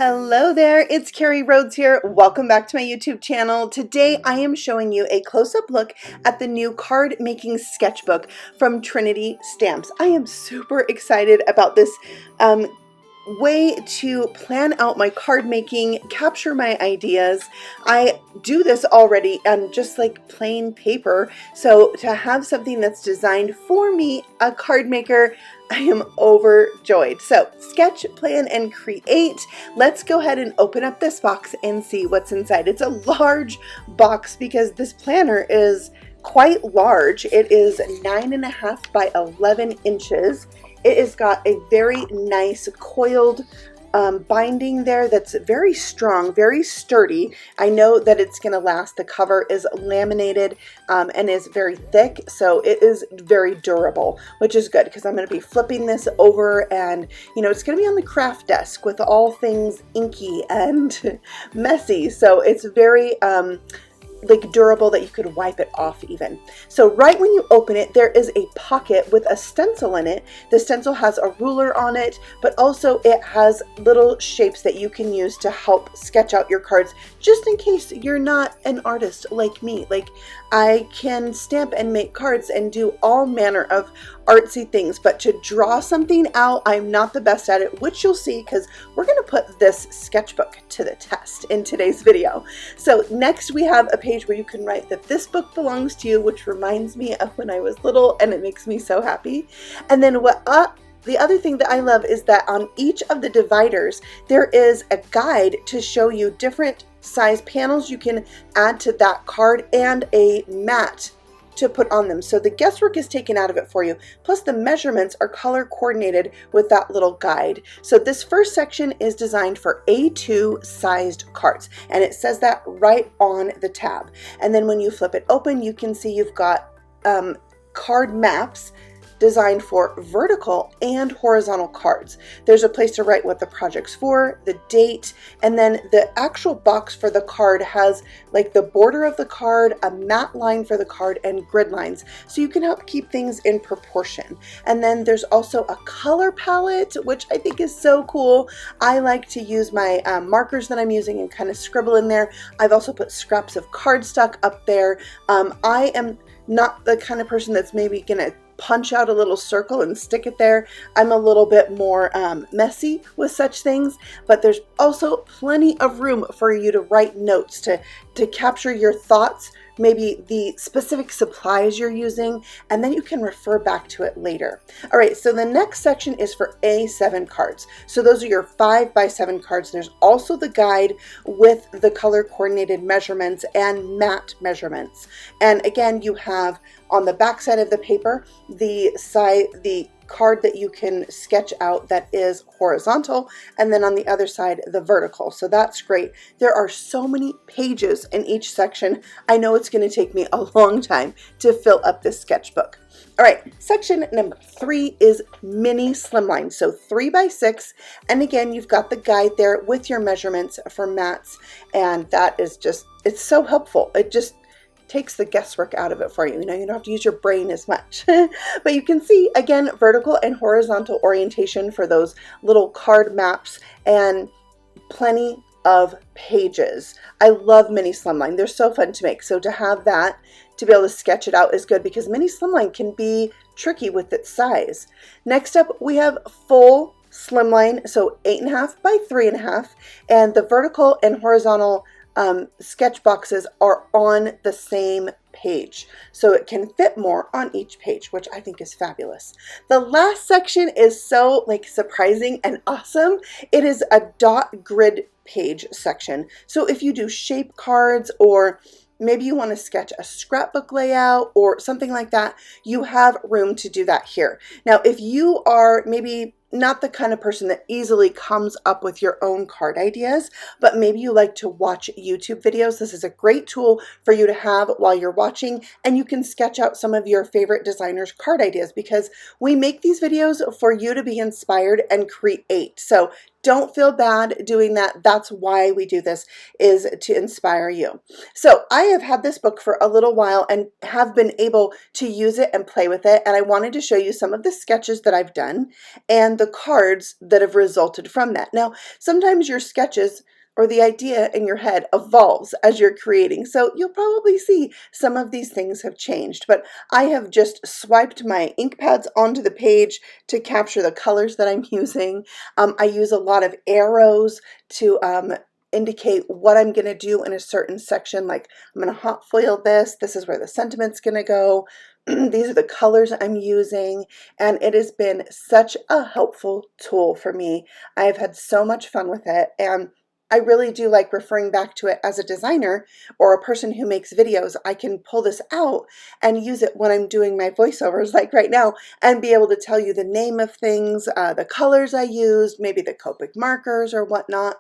Hello there, it's Carrie Rhodes here. Welcome back to my YouTube channel. Today I am showing you a close-up look at the new card making sketchbook from Trinity Stamps. I am super excited about this way to plan out my card making, capture my ideas. I do this already on just like plain paper, so to have something that's designed for me, a card maker, I am overjoyed. So sketch, plan, and create. Let's go ahead and open up this box and see what's inside. It's a large box because this planner is quite large. It is 9.5 by 11 inches. It has got a very nice coiled binding there that's very strong, very sturdy. I know that it's going to last. The cover is laminated and is very thick, so it is very durable, which is good because I'm going to be flipping this over and, you know, it's going to be on the craft desk with all things inky and messy, so it's very like durable that you could wipe it off even. So right when you open it, there is a pocket with a stencil in it. The stencil has a ruler on it, but also it has little shapes that you can use to help sketch out your cards, just in case you're not an artist like me. Like, I can stamp and make cards and do all manner of artsy things, but to draw something out, I'm not the best at it, which you'll see because we're going to put this sketchbook to the test in today's video. So next we have a page where you can write that this book belongs to you, which reminds me of when I was little, and it makes me so happy. And then the other thing that I love is that on each of the dividers, there is a guide to show you different size panels you can add to that card and a mat to put on them. So the guesswork is taken out of it for you. Plus the measurements are color coordinated with that little guide. So this first section is designed for A2 sized cards, and it says that right on the tab. And then when you flip it open, you can see you've got card maps designed for vertical and horizontal cards. There's a place to write what the project's for, the date, and then the actual box for the card has like the border of the card, a matte line for the card, and grid lines, so you can help keep things in proportion. And then there's also a color palette, which I think is so cool. I like to use my markers that I'm using and kind of scribble in there. I've also put scraps of cardstock up there. I am not the kind of person that's maybe gonna punch out a little circle and stick it there. I'm a little bit more messy with such things, but there's also plenty of room for you to write notes to capture your thoughts, maybe the specific supplies you're using, and then you can refer back to it later. All right, so the next section is for A7 cards. So those are your 5 by 7 cards. There's also the guide with the color coordinated measurements and matte measurements. And again, you have on the back side of the paper, the card that you can sketch out that is horizontal, and then on the other side, the vertical. So that's great. There are so many pages in each section. I know it's going to take me a long time to fill up this sketchbook. All right, section number 3 is mini slimline, so 3 by 6, and again, you've got the guide there with your measurements for mats, and that is just, it's so helpful. It just takes the guesswork out of it for you. You know, you don't have to use your brain as much. But you can see, again, vertical and horizontal orientation for those little card maps and plenty of pages. I love mini slimline. They're so fun to make. So to have that, to be able to sketch it out is good because mini slimline can be tricky with its size. Next up, we have full slimline, so 8.5 by 3.5, and the vertical and horizontal sketch boxes are on the same page, so it can fit more on each page, which I think is fabulous. The last section is so surprising and awesome. It is a dot grid page section. So if you do shape cards, or maybe you want to sketch a scrapbook layout or something like that, you have room to do that here. Now, if you are maybe not the kind of person that easily comes up with your own card ideas, but maybe you like to watch YouTube videos, this is a great tool for you to have while you're watching, and you can sketch out some of your favorite designers' card ideas because we make these videos for you to be inspired and create. So don't feel bad doing that. That's why we do this, is to inspire you. So I have had this book for a little while and have been able to use it and play with it. And I wanted to show you some of the sketches that I've done and and the cards that have resulted from that. Now, sometimes your sketches or the idea in your head evolves as you're creating. So you'll probably see some of these things have changed, but I have just swiped my ink pads onto the page to capture the colors that I'm using. I use a lot of arrows to indicate what I'm going to do in a certain section. Like I'm going to hot foil this. This is where the sentiment's going to go. These are the colors I'm using, and it has been such a helpful tool for me. I have had so much fun with it, and I really do like referring back to it as a designer or a person who makes videos. I can pull this out and use it when I'm doing my voiceovers like right now and be able to tell you the name of things, the colors I used, maybe the Copic markers or whatnot.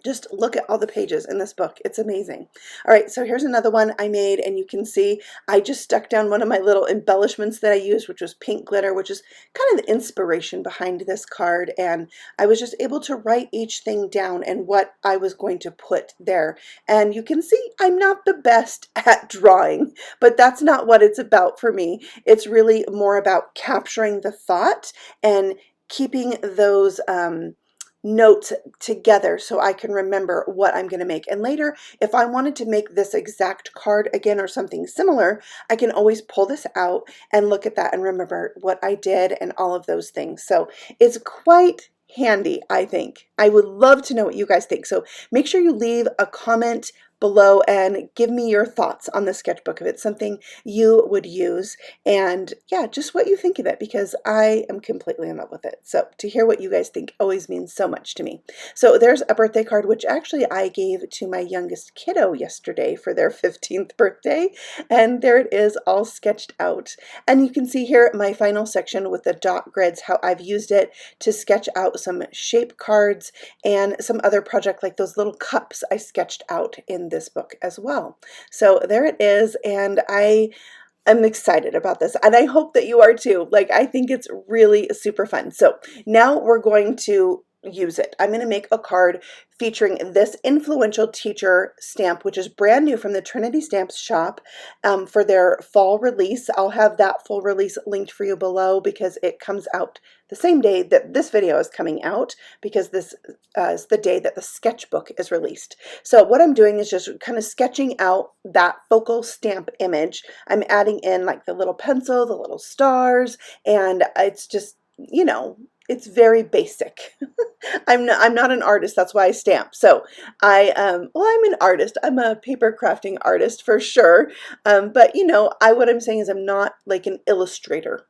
Just look at all the pages in this book. It's amazing. All right, so here's another one I made, and you can see I just stuck down one of my little embellishments that I used, which was pink glitter, which is kind of the inspiration behind this card. And I was just able to write each thing down and what I was going to put there. And you can see I'm not the best at drawing, but that's not what it's about for me. It's really more about capturing the thought and keeping those notes together so I can remember what I'm going to make. And later, if I wanted to make this exact card again or something similar, I can always pull this out and look at that and remember what I did and all of those things. So it's quite handy, I think. I would love to know what you guys think. So make sure you leave a comment below and give me your thoughts on the sketchbook, if it's something you would use, and yeah, just what you think of it, because I am completely in love with it. So to hear what you guys think always means so much to me. So there's a birthday card, which actually I gave to my youngest kiddo yesterday for their 15th birthday, and there it is all sketched out. And you can see here my final section with the dot grids, how I've used it to sketch out some shape cards and some other project like those little cups I sketched out in this book as well. So there it is, and I am excited about this, and I hope that you are too. Like, I think it's really super fun. So now we're going to use it. I'm going to make a card featuring this influential teacher stamp, which is brand new from the Trinity Stamps shop for their fall release. I'll have that full release linked for you below because it comes out the same day that this video is coming out, because this is the day that the sketchbook is released. So what I'm doing is just kind of sketching out that focal stamp image. I'm adding in like the little pencil, the little stars, and it's just, you know, it's very basic. I'm not an artist. That's why I stamp. So I'm an artist. I'm a paper crafting artist for sure. But you know, what I'm saying is I'm not like an illustrator.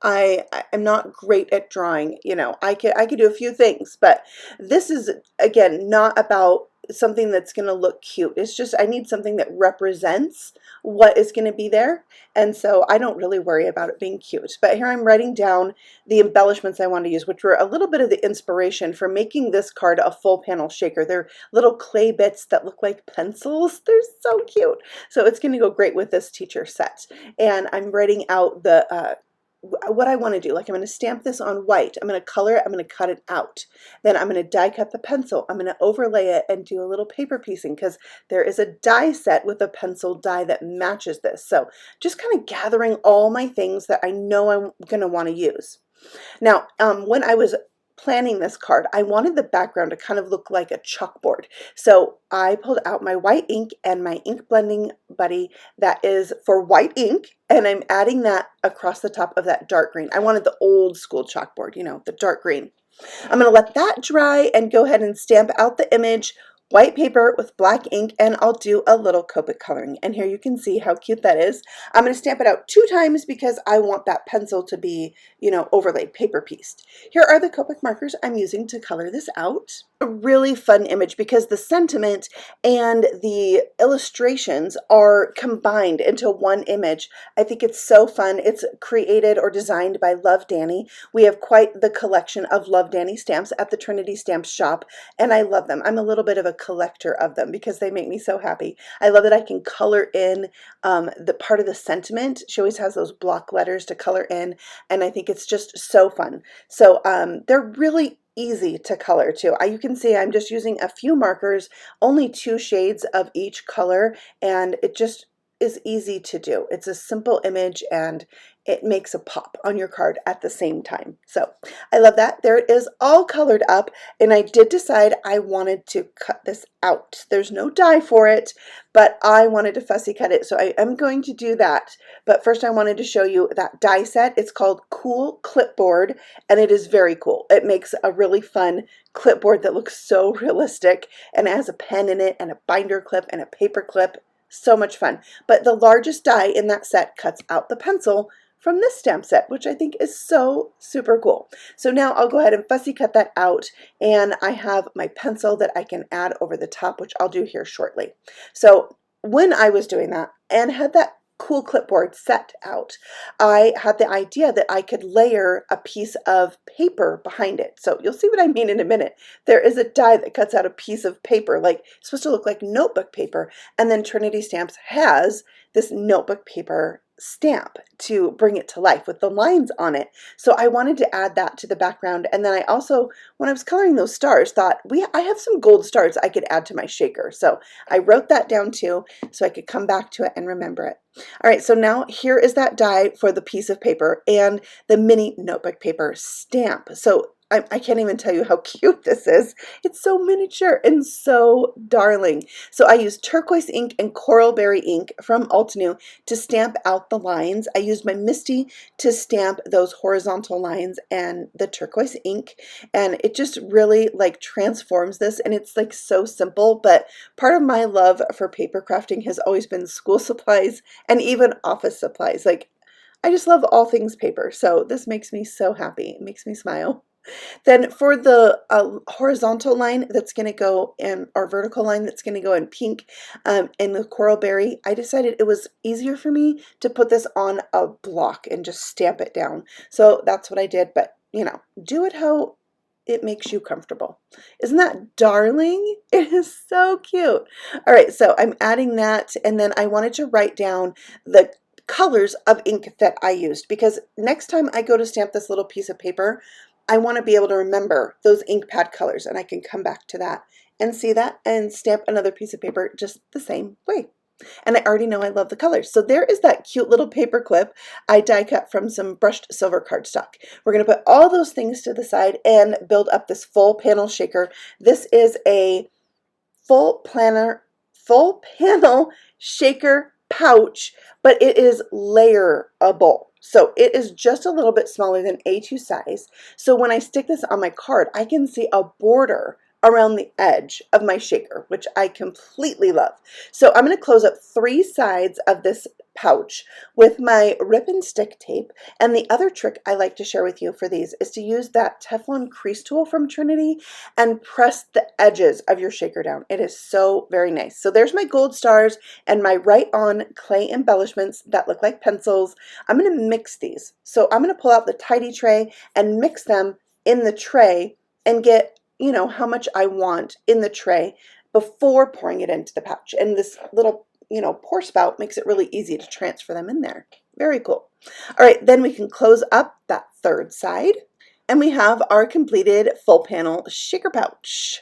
I'm not great at drawing. You know, I could do a few things, but this is, again, not about something that's going to look cute. It's just I need something that represents what is going to be there, and so I don't really worry about it being cute. But here I'm writing down the embellishments I want to use, which were a little bit of the inspiration for making this card a full panel shaker. They're little clay bits that look like pencils. They're so cute. So it's going to go great with this teacher set. And I'm writing out the what I want to do. Like, I'm going to stamp this on white. I'm going to color it. I'm going to cut it out. Then I'm going to die cut the pencil. I'm going to overlay it and do a little paper piecing, because there is a die set with a pencil die that matches this. So just kind of gathering all my things that I know I'm going to want to use. Now, when I was planning this card, I wanted the background to kind of look like a chalkboard. So I pulled out my white ink and my ink blending buddy that is for white ink, and I'm adding that across the top of that dark green. I wanted the old school chalkboard, you know, the dark green. I'm going to let that dry and go ahead and stamp out the image, white paper with black ink, and I'll do a little Copic coloring. And here you can see how cute that is. I'm going to stamp it out 2 times because I want that pencil to be, you know, overlaid, paper pieced. Here are the Copic markers I'm using to color this out. A really fun image because the sentiment and the illustrations are combined into one image. I think it's so fun. It's created or designed by Love Danny. We have quite the collection of Love Danny stamps at the Trinity Stamps shop, and I love them. I'm a little bit of a collector of them because they make me so happy. I love that I can color in the part of the sentiment. She always has those block letters to color in, and I think it's just so fun. So they're really easy to color too. You can see I'm just using a few markers, only 2 shades of each color, and it's is easy to do. It's a simple image and it makes a pop on your card at the same time. So I love that. There it is, all colored up, and I did decide I wanted to cut this out. There's no die for it, but I wanted to fussy cut it, so I am going to do that. But first I wanted to show you that die set. It's called Cool Clipboard, and it is very cool. It makes a really fun clipboard that looks so realistic, and it has a pen in it and a binder clip and a paper clip. So much fun. But the largest die in that set cuts out the pencil from this stamp set, which I think is so super cool. So now I'll go ahead and fussy cut that out, and I have my pencil that I can add over the top, which I'll do here shortly. So when I was doing that and had that cool clipboard set out, I had the idea that I could layer a piece of paper behind it. So you'll see what I mean in a minute. There is a die that cuts out a piece of paper, like it's supposed to look like notebook paper, and then Trinity Stamps has this notebook paper stamp to bring it to life with the lines on it. So I wanted to add that to the background, and then I also, when I was coloring those stars, thought I have some gold stars I could add to my shaker. So I wrote that down too so I could come back to it and remember it. All right, so now here is that die for the piece of paper and the mini notebook paper stamp. So I can't even tell you how cute this is. It's so miniature and so darling. So I used turquoise ink and coral berry ink from Altenew to stamp out the lines. I used my Misty to stamp those horizontal lines and the turquoise ink, and it just really like transforms this, and it's like so simple. But part of my love for paper crafting has always been school supplies and even office supplies. Like, I just love all things paper, so this makes me so happy. It makes me smile. Then for the horizontal line that's going to go in, or vertical line that's going to go in pink in the coral berry, I decided it was easier for me to put this on a block and just stamp it down. So that's what I did, but you know, do it how it makes you comfortable. Isn't that darling? It is so cute. All right, so I'm adding that, and then I wanted to write down the colors of ink that I used, because next time I go to stamp this little piece of paper, I want to be able to remember those ink pad colors, and I can come back to that and see that and stamp another piece of paper just the same way. And I already know I love the colors. So there is that cute little paper clip I die cut from some brushed silver cardstock. We're going to put all those things to the side and build up this full panel shaker. This is a full panel shaker pouch, but it is layerable. So it is just a little bit smaller than A2 size. So when I stick this on my card, I can see a border around the edge of my shaker, which I completely love. So I'm going to close up 3 sides of this pouch with my rip and stick tape. And the other trick I like to share with you for these is to use that Teflon crease tool from Trinity and press the edges of your shaker down. It is so very nice. So there's my gold stars and my right on clay embellishments that look like pencils. I'm going to mix these. So I'm going to pull out the tidy tray and mix them in the tray and get, you know, how much I want in the tray before pouring it into the pouch. And this little, you know, pour spout makes it really easy to transfer them in there. Very cool. All right, then we can close up that 3rd side, and we have our completed full panel shaker pouch.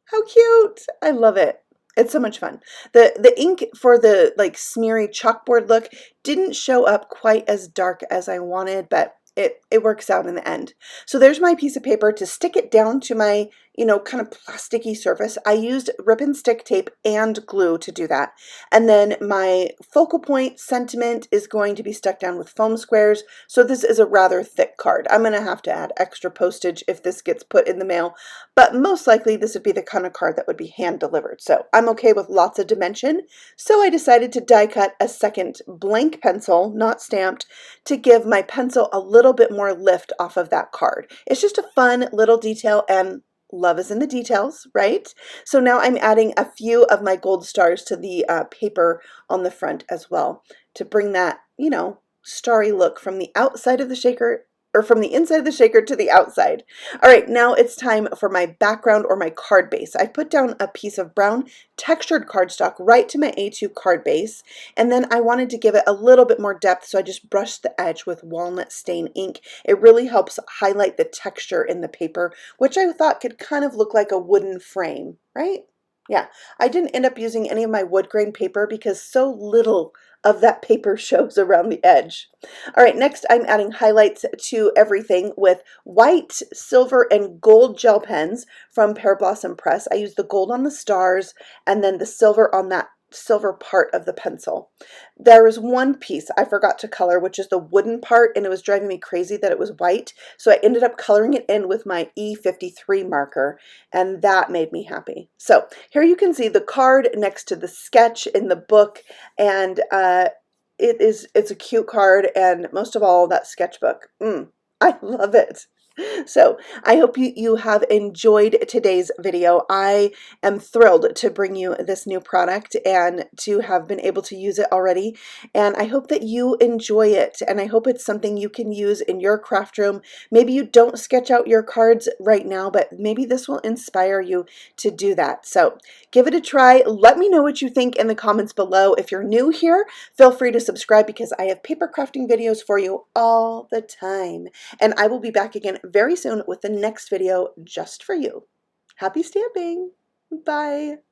How cute! I love it. It's so much fun. The ink for the like smeary chalkboard look didn't show up quite as dark as I wanted, but it works out in the end. So there's my piece of paper to stick it down to my, you know, kind of plasticky surface. I used rip and stick tape and glue to do that. And then my focal point sentiment is going to be stuck down with foam squares. So this is a rather thick card. I'm going to have to add extra postage if this gets put in the mail, but most likely this would be the kind of card that would be hand delivered. So I'm okay with lots of dimension. So I decided to die cut a second blank pencil, not stamped, to give my pencil a little bit more lift off of that card. It's just a fun little detail, and love is in the details, right? So now I'm adding a few of my gold stars to the paper on the front as well to bring that, you know, starry look from the outside of the shaker, or from the inside of the shaker to the outside. All right, now it's time for my background or my card base. I put down a piece of brown textured cardstock right to my A2 card base, and then I wanted to give it a little bit more depth, so I just brushed the edge with walnut stain ink. It really helps highlight the texture in the paper, which I thought could kind of look like a wooden frame, right? Yeah, I didn't end up using any of my wood grain paper because so little of that paper shows around the edge. All right, next I'm adding highlights to everything with white, silver, and gold gel pens from Pear Blossom Press. I use the gold on the stars and then the silver on that silver part of the pencil. There was one piece I forgot to color, which is the wooden part, and it was driving me crazy that it was white. So I ended up coloring it in with my E53 marker, and that made me happy. So here you can see the card next to the sketch in the book, and it's a cute card, and most of all, that sketchbook. I love it. So I hope you have enjoyed today's video. I am thrilled to bring you this new product and to have been able to use it already. And I hope that you enjoy it. And I hope it's something you can use in your craft room. Maybe you don't sketch out your cards right now, but maybe this will inspire you to do that. So give it a try. Let me know what you think in the comments below. If you're new here, feel free to subscribe because I have paper crafting videos for you all the time. And I will be back again very soon with the next video just for you. Happy stamping! Bye!